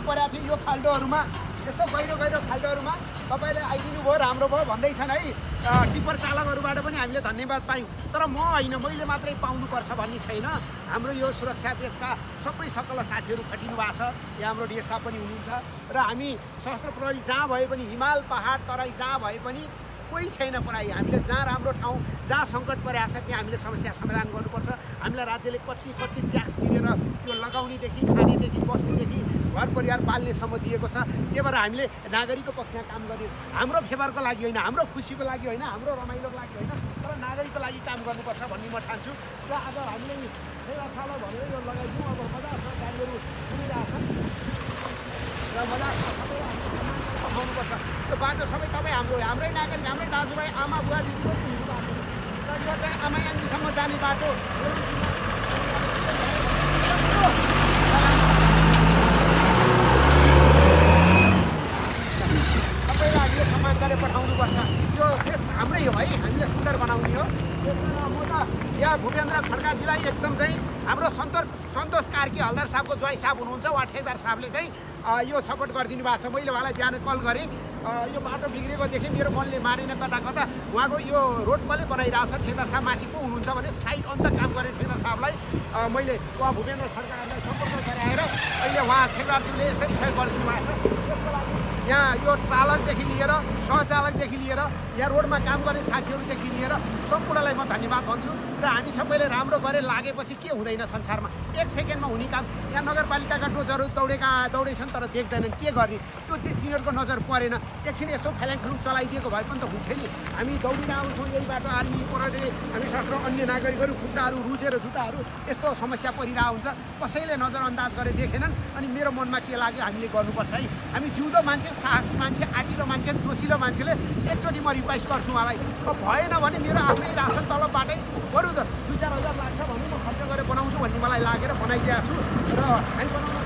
परेको थियो यो खाल्डोहरूमा यस्तो गहिरो गहिरो खाल्डोहरूमा तपाईँले आइदिनु भयो राम्रो भयो भन्दैछन् है टिप्पर चालकहरूबाट पनि हामीले धन्यवाद पायौँ तर म होइन मैले मात्रै पाउनुपर्छ भन्ने छैन हाम्रो यो सुरक्षा देशका सबै सकल साथीहरू खटिनु भएको छ यहाँ हाम्रो डिएस साहब पनि हुनुहुन्छ र हामी सशस्त्र प्रहरी जहाँ भए पनि हिमाल पहाड तराई जहाँ भए पनि कोही छैन पराई हामीले जहाँ राम्रो ठाउँ जहाँ सङ्कट परेको छ त्यहाँ हामीले समस्या समाधान गर्नुपर्छ हामीलाई राज्यले 25-25 ट्याक्स तिरेर यो लगाउनेदेखि खानेदेखि बस्नेदेखि घर परिवार पाल्नेसम्म दिएको छ त्यही भएर हामीले नागरिकको पक्षमा काम गर्ने हाम्रो फेभरको लागि होइन हाम्रो खुसीको लागि होइन हाम्रो रमाइलोको लागि होइन तर नागरिकको लागि काम गर्नुपर्छ भन्ने म ठान्छु र आज हामीले फेला भनेर यो लगाइदिउँ अब मजासँग गाडीहरू सुनिरहेछन् र मजासँग सबै पठाउनुपर्छ त्यो बाटो सबै तपाईँ हाम्रै नागरिक हाम्रै दाजुभाइ आमा बुवा दिदी पनि हुनु बाटो र यो चाहिँ आमायाङीसम्म जाने बाटो सबैलाई हामीले सम्मान गरेर पठाउनुपर्छ यो देश हाम्रै हो है हामीले सुन्दर बनाउने हो त्यसमा म त यहाँ भूपेन्द्र खड्काजीलाई एकदम चाहिँ हाम्रो सन्तोष कार्की हलदार साहबको ज्वाइँ साहब हुनुहुन्छ वा ठेकदार साहबले चाहिँ यो सपोर्ट गरिदिनु भएको छ मैले उहाँलाई बिहान कल गरेँ यो बाटो बिग्रेको देखेँ मेरो मनले मारेन कता कता उहाँको यो रोड कसले बनाइरहेको छ ठेकदार साहब माथि को हुनुहुन्छ भने साइड अन्त काम गरेँ ठेकदार साहबलाई मैले उहाँ भूपेन्द्र खड्कालाई सम्पर्क गराएर अहिले उहाँ ठेकदारज्यूले यसरी सहयोग गरिदिनु भएको छ त्यसको लागि यहाँ यो चालकदेखि लिएर सहचालकदेखि लिएर यहाँ रोडमा काम गर्ने साथीहरूदेखि लिएर सम्पूर्णलाई म धन्यवाद भन्छु र हामी सबैले राम्रो गरेर लागेपछि के हुँदैन संसारमा 1 सेकेन्डमा हुने काम यहाँ नगरपालिकाका डोजहरू दौडेछन् तर देख्दैनन् के गर्ने त्यो तिनीहरूको नजर परेन एकछिन यसो फ्याल्याङफ्लुङ चलाइदिएको भए पनि त हुन्थ्यो नि हामी दौडिन आउँछौँ यही बाटो आर्मी प्रहरी हामी सत्र अन्य नागरिकहरू खुट्टाहरू रुचेर जुत्ताहरू यस्तो समस्या परिरहेको हुन्छ कसैले नजरअन्दाज गरेर देखेनन् अनि मेरो मनमा के लाग्यो हामीले गर्नुपर्छ है हामी जिउँदो मान्छे साहसी मान्छे आँटिलो मान्छे जोसिलो मान्छेले एकचोटि म रिक्वेस्ट गर्छु उहाँलाई अब भएन भने मेरो आफ्नै रासन तलबबाटै बरु त 2-4 हजार लाग्छ भने म खर्च गरेर बनाउँछु भन्ने मलाई लागेर बनाइदिएको छु र हामी बनाउन